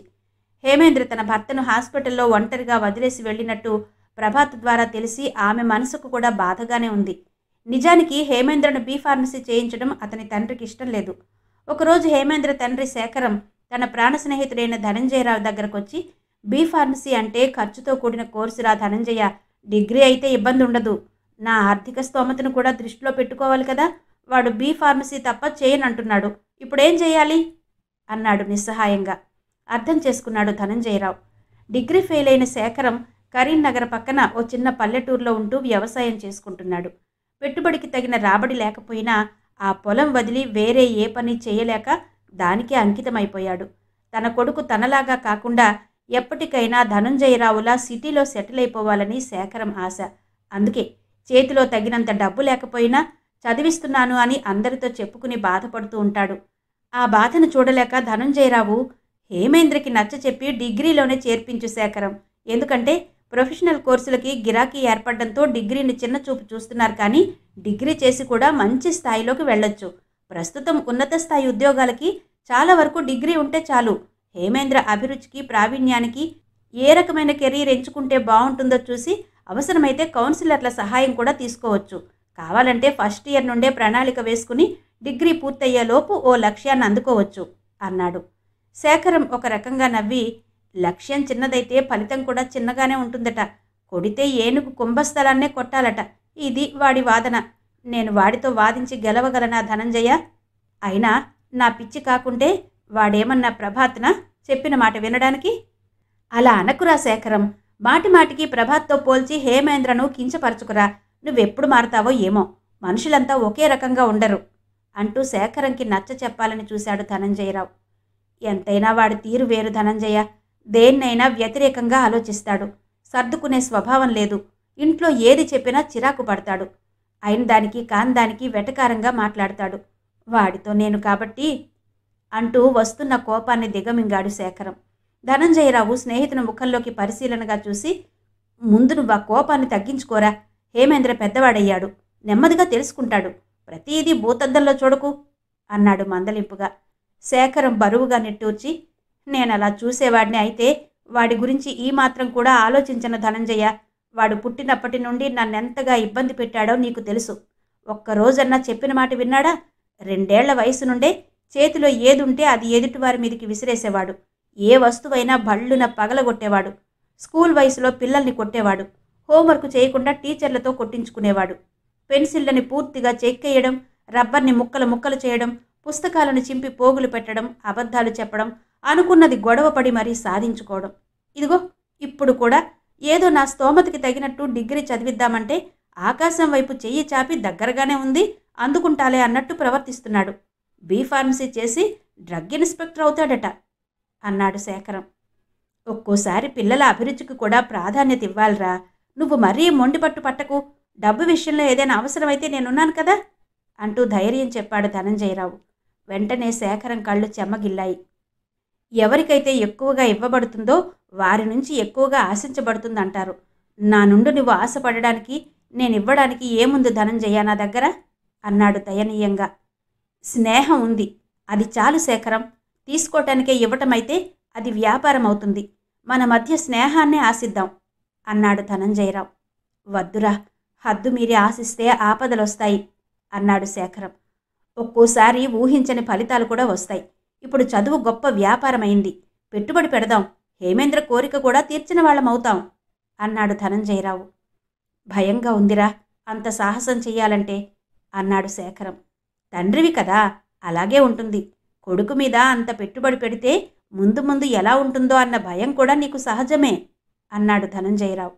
హేమేంద్ర తన భర్తను హాస్పిటల్లో ఒంటరిగా వదిలేసి వెళ్ళినట్టు ప్రభాత్ ద్వారా తెలిసి ఆమె మనసుకు కూడా బాధగానే ఉంది. నిజానికి హేమేంద్రను బీ ఫార్మసీ చేయించడం అతని తండ్రికి ఇష్టం లేదు. ఒకరోజు హేమేంద్ర తండ్రి శేఖరం తన ప్రాణ స్నేహితుడైన ధనంజయరావు దగ్గరకు వచ్చి, బీ ఫార్మసీ అంటే ఖర్చుతో కూడిన కోర్సురా ధనంజయ, డిగ్రీ అయితే ఇబ్బంది ఉండదు. నా ఆర్థిక స్తోమతను కూడా దృష్టిలో పెట్టుకోవాలి కదా. వాడు బీ ఫార్మసీ తప్ప చేయనంటున్నాడు, ఇప్పుడేం చేయాలి అన్నాడు నిస్సహాయంగా. అర్థం చేసుకున్నాడు ధనంజయరావు. డిగ్రీ ఫెయిల్ అయిన శేఖరం కరీంనగర్ పక్కన ఓ చిన్న పల్లెటూరులో ఉంటూ వ్యవసాయం చేసుకుంటున్నాడు. పెట్టుబడికి తగిన రాబడి లేకపోయినా ఆ పొలం వదిలి వేరే ఏ పని చేయలేక దానికే అంకితమైపోయాడు. తన కొడుకు తనలాగా కాకుండా ఎప్పటికైనా ధనంజయరావులా సిటీలో సెటిల్ అయిపోవాలని శేఖరం ఆశ. అందుకే చేతిలో తగినంత డబ్బు లేకపోయినా చదివిస్తున్నాను అని అందరితో చెప్పుకుని బాధపడుతూ ఉంటాడు. ఆ బాధను చూడలేక ధనంజయరావు, హేమేంద్రకి నచ్చ చెప్పి డిగ్రీలోనే చేర్పించు శేఖరం, ఎందుకంటే ప్రొఫెషనల్ కోర్సులకి గిరాకీ ఏర్పడడంతో డిగ్రీని చిన్న చూపు చూస్తున్నారు, కానీ డిగ్రీ చేసి కూడా మంచి స్థాయిలోకి వెళ్ళొచ్చు. ప్రస్తుతం ఉన్నత స్థాయి ఉద్యోగాలకి చాలా వరకు డిగ్రీ ఉంటే చాలు. హేమేంద్ర అభిరుచికి ప్రావీణ్యానికి ఏ రకమైన కెరీర్ ఎంచుకుంటే బాగుంటుందో చూసి అవసరమైతే కౌన్సిలర్ల సహాయం కూడా తీసుకోవచ్చు. కావాలంటే ఫస్ట్ ఇయర్ నుండే ప్రణాళిక వేసుకుని డిగ్రీ పూర్తయ్యేలోపు ఓ లక్ష్యాన్ని అందుకోవచ్చు అన్నాడు. శేఖరం ఒక రకంగా నవ్వి, లక్ష్యం చిన్నదైతే ఫలితం కూడా చిన్నగానే ఉంటుందట. కొడితే ఏనుగు కుంభస్థలాన్నే కొట్టాలట. ఇది వాడి వాదన. నేను వాడితో వాదించి గెలవగలనా ధనంజయ? అయినా నా పిచ్చి కాకుంటే వాడేమన్నా ప్రభాత్నా చెప్పిన మాట వినడానికి? అలా అనకురా శేఖరం, మాటిమాటికి ప్రభాత్తో పోల్చి హేమేంద్రను కించపరచుకురా. నువ్వెప్పుడు మారతావో ఏమో, మనుషులంతా ఒకే రకంగా ఉండరు అంటూ శేఖరంకి నచ్చ చెప్పాలని చూశాడు ధనంజయరావు. ఎంతైనా వాడి తీరు వేరు ధనంజయ. దేన్నైనా వ్యతిరేకంగా ఆలోచిస్తాడు. సర్దుకునే స్వభావం లేదు. ఇంట్లో ఏది చెప్పినా చిరాకు పడతాడు. అయిన దానికి కాని దానికి వెటకారంగా మాట్లాడతాడు. వాడితో నేను కాబట్టి అంటూ వస్తున్న కోపాన్ని దిగమింగాడు శేఖరం. ధనంజయరావు స్నేహితుని ముఖంలోకి పరిశీలనగా చూసి, ముందు నువ్వు ఆ కోపాన్ని తగ్గించుకోరా. హేమేంద్ర పెద్దవాడయ్యాడు, నెమ్మదిగా తెలుసుకుంటాడు. ప్రతీదీ భూతద్దంలో చూడకు అన్నాడు మందలింపుగా. శేఖరం బరువుగా నిట్టూర్చి, నేనలా చూసేవాడిని అయితే వాడి గురించి ఈ మాత్రం కూడా ఆలోచించను ధనంజయ. వాడు పుట్టినప్పటి నుండి నన్నెంతగా ఇబ్బంది పెట్టాడో నీకు తెలుసు. ఒక్కరోజన్నా చెప్పిన మాట విన్నాడా? 2 ఏళ్ల వయసు నుండే చేతిలో ఏదుంటే అది ఎదుటివారి మీదికి విసిరేసేవాడు. ఏ వస్తువైనా భళ్ళున పగలగొట్టేవాడు. స్కూల్ వయసులో పిల్లల్ని కొట్టేవాడు. హోంవర్క్ చేయకుండా టీచర్లతో కొట్టించుకునేవాడు. పెన్సిళ్లని పూర్తిగా చెక్కేయడం, రబ్బర్ని ముక్కలు ముక్కలు చేయడం, పుస్తకాలను చింపి పోగులు పెట్టడం, అబద్ధాలు చెప్పడం, అనుకున్నది గొడవపడి మరీ సాధించుకోవడం. ఇదిగో ఇప్పుడు కూడా ఏదో నా స్తోమతకి తగినట్టు డిగ్రీ చదివిద్దామంటే ఆకాశం వైపు చెయ్యి చాపి దగ్గరగానే ఉంది, అందుకుంటాలే అన్నట్టు ప్రవర్తిస్తున్నాడు. బీ ఫార్మసీ చేసి డ్రగ్ ఇన్స్పెక్టర్ అవుతాడట అన్నాడు శేఖరం. ఒక్కోసారి పిల్లల అభిరుచికి కూడా ప్రాధాన్యత ఇవ్వాలిరా. నువ్వు మరీ మొండిపట్టు పట్టకు. డబ్బు విషయంలో ఏదైనా అవసరమైతే నేనున్నాను కదా అంటూ ధైర్యం చెప్పాడు ధనంజయరావు. వెంటనే శేఖరం కళ్ళు చెమ్మగిల్లాయి. ఎవరికైతే ఎక్కువగా ఇవ్వబడుతుందో వారి నుంచి ఎక్కువగా ఆశించబడుతుందంటారు. నా నుండి నువ్వు ఆశపడడానికి, నేనివ్వడానికి ఏముంది ధనంజయ నా దగ్గర అన్నాడు దయనీయంగా. స్నేహం ఉంది, అది చాలు శేఖరం. తీసుకోవటానికే ఇవ్వటమైతే అది వ్యాపారం అవుతుంది. మన మధ్య స్నేహాన్నే ఆశిద్దాం అన్నాడు ధనంజయరావు. వద్దురా, హద్దు మీరి ఆశిస్తే ఆపదలొస్తాయి అన్నాడు శేఖరం. ఒక్కోసారి ఊహించని ఫలితాలు కూడా వస్తాయి. ఇప్పుడు చదువు గొప్ప వ్యాపారమైంది, పెట్టుబడి పెడదాం. హేమేంద్ర కోరిక కూడా తీర్చిన వాళ్ళమవుతాం అన్నాడు ధనంజయరావు. భయంగా ఉందిరా అంత సాహసం చెయ్యాలంటే అన్నాడు శేఖరం. తండ్రివి కదా, అలాగే ఉంటుంది. కొడుకు మీద అంత పెట్టుబడి పెడితే ముందు ముందు ఎలా ఉంటుందో అన్న భయం కూడా నీకు సహజమే అన్నాడు ధనంజయరావు.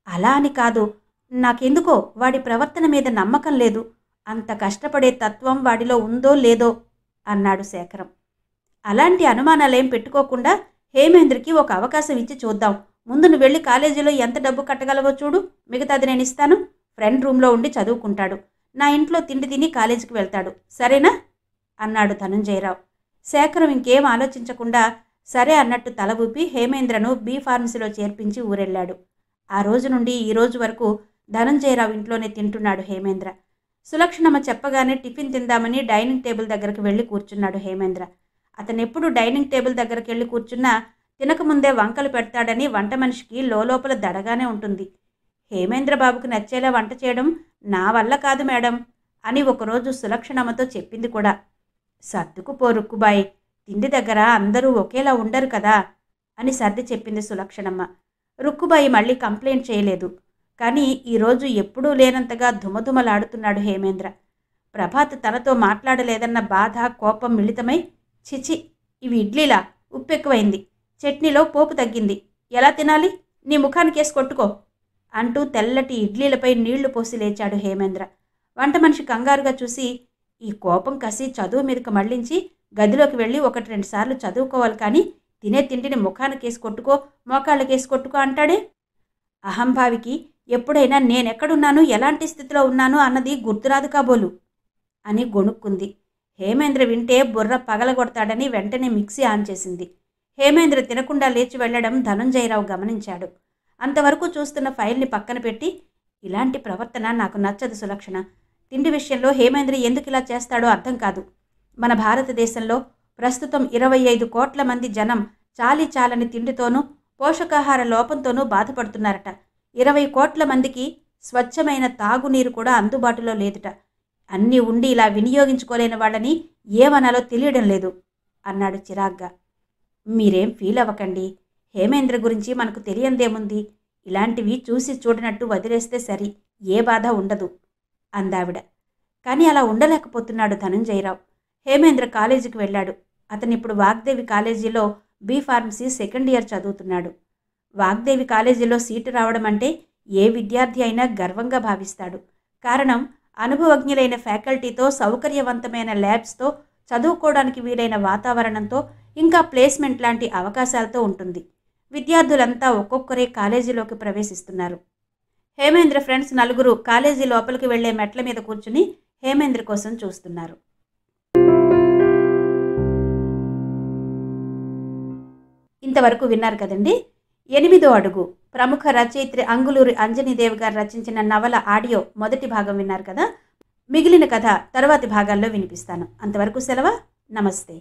అలా అని కాదు, నాకెందుకో వాడి ప్రవర్తన మీద నమ్మకం లేదు. అంత కష్టపడే తత్వం వాడిలో ఉందో లేదో అన్నాడు శేఖరం. అలాంటి అనుమానాలేం పెట్టుకోకుండా హేమేంద్రకి ఒక అవకాశం ఇచ్చి చూద్దాం. ముందు నువ్వు వెళ్ళి కాలేజీలో ఎంత డబ్బు కట్టగలవో చూడు, మిగతాది నేను ఇస్తాను. ఫ్రెండ్ రూమ్లో ఉండి చదువుకుంటాడు. నా ఇంట్లో తిండి తిని కాలేజీకి వెళ్తాడు, సరేనా అన్నాడు ధనంజయరావు. శేఖరం ఇంకేం ఆలోచించకుండా సరే అన్నట్టు తల ఊపి హేమేంద్రను బీ ఫార్మసీలో చేర్పించి ఊరెళ్ళాడు. ఆ రోజు నుండి ఈ రోజు వరకు ధనంజయరావు ఇంట్లోనే తింటున్నాడు హేమేంద్ర. సులక్షణమ్మ చెప్పగానే టిఫిన్ తిందామని డైనింగ్ టేబుల్ దగ్గరకు వెళ్ళి కూర్చున్నాడు హేమేంద్ర. అతనెప్పుడు డైనింగ్ టేబుల్ దగ్గరికి వెళ్ళి కూర్చున్నా తినకముందే వంకలు పెడతాడని వంట మనిషికి లోపల దడగానే ఉంటుంది. హేమేంద్ర బాబుకు నచ్చేలా వంట చేయడం నా వల్ల కాదు మేడం అని ఒకరోజు సులక్షణమ్మతో చెప్పింది కూడా. సర్దుకుపో రుక్కుబాయి, తిండి దగ్గర అందరూ ఒకేలా ఉండరు కదా అని సర్ది చెప్పింది సులక్షణమ్మ. రుక్కుబాయి మళ్ళీ కంప్లైంట్ చేయలేదు. కానీ ఈరోజు ఎప్పుడూ లేనంతగా ధుమధుమలాడుతున్నాడు హేమేంద్ర. ప్రభాత్ తనతో మాట్లాడలేదన్న బాధ, కోపం మిళితమై, చిచి ఇవి ఇడ్లీలా, ఉప్పెక్కువైంది, చట్నీలో పోపు తగ్గింది, ఎలా తినాలి, నీ ముఖానికేసి కొట్టుకో అంటూ తెల్లటి ఇడ్లీలపై నీళ్లు పోసి లేచాడు హేమేంద్ర. వంట మనిషి కంగారుగా చూసి, ఈ కోపం కసి చదువు మీదకి మళ్లించి గదిలోకి వెళ్ళి 1-2 సార్లు చదువుకోవాలి, కానీ తినే తిండిని ముఖానికేసి కొట్టుకో, మోకాళ్ళకేసి కొట్టుకో అంటాడే. అహంభావికి ఎప్పుడైనా నేనెక్కడున్నాను, ఎలాంటి స్థితిలో ఉన్నాను అన్నది గుర్తురాదు కాబోలు అని గొణుక్కుంది. హేమేంద్ర వింటే బుర్ర పగలగొడతాడని వెంటనే మిక్సీ ఆన్ చేసింది. హేమేంద్ర తినకుండా లేచి వెళ్లడం ధనంజయరావు గమనించాడు. అంతవరకు చూస్తున్న ఫైల్ని పక్కన పెట్టి, ఇలాంటి ప్రవర్తన నాకు నచ్చదు సులక్షణ. తిండి విషయంలో హేమేంద్ర ఎందుకు ఇలా చేస్తాడో అర్థం కాదు. మన భారతదేశంలో ప్రస్తుతం 25 కోట్ల మంది జనం చాలీ చాలని తిండితోనూ పోషకాహార లోపంతోనూ బాధపడుతున్నారట. 20 కోట్ల మందికి స్వచ్ఛమైన తాగునీరు కూడా అందుబాటులో లేదుట. అన్నీ ఉండి ఇలా వినియోగించుకోలేని వాళ్ళని ఏమనాలో తెలియడం లేదు అన్నాడు చిరాగ్గా. మీరేం ఫీల్ అవ్వకండి, హేమేంద్ర గురించి మనకు తెలియందేముంది, ఇలాంటివి చూసి చూడనట్టు వదిలేస్తే సరి, ఏ బాధ ఉండదు అందావిడ. కానీ అలా ఉండలేకపోతున్నాడు ధనంజయరావు. హేమేంద్ర కాలేజీకి వెళ్ళాడు. అతనిప్పుడు వాగ్దేవి కాలేజీలో బీ ఫార్మసీ సెకండ్ ఇయర్ చదువుతున్నాడు. వాగ్దేవి కాలేజీలో సీటు రావడం అంటే ఏ విద్యార్థి అయినా గర్వంగా భావిస్తాడు. కారణం, అనుభవజ్ఞులైన ఫ్యాకల్టీతో, సౌకర్యవంతమైన ల్యాబ్స్తో, చదువుకోవడానికి వీలైన వాతావరణంతో, ఇంకా ప్లేస్మెంట్ లాంటి అవకాశాలతో ఉంటుంది. విద్యార్థులంతా ఒక్కొక్కరే కాలేజీలోకి ప్రవేశిస్తున్నారు. హేమేంద్ర ఫ్రెండ్స్ నలుగురు కాలేజీ లోపలికి వెళ్లే మెట్ల మీద కూర్చుని హేమేంద్ర కోసం చూస్తున్నారు. ఇంతవరకు విన్నారు కదండి. 8వ అడుగు ప్రముఖ రచయిత్రి అంగులూరి అంజనీదేవి గారు రచించిన నవల ఆడియో మొదటి భాగం విన్నారు కదా. మిగిలిన కథ తర్వాతి భాగాల్లో వినిపిస్తాను. అంతవరకు సెలవు. నమస్తే.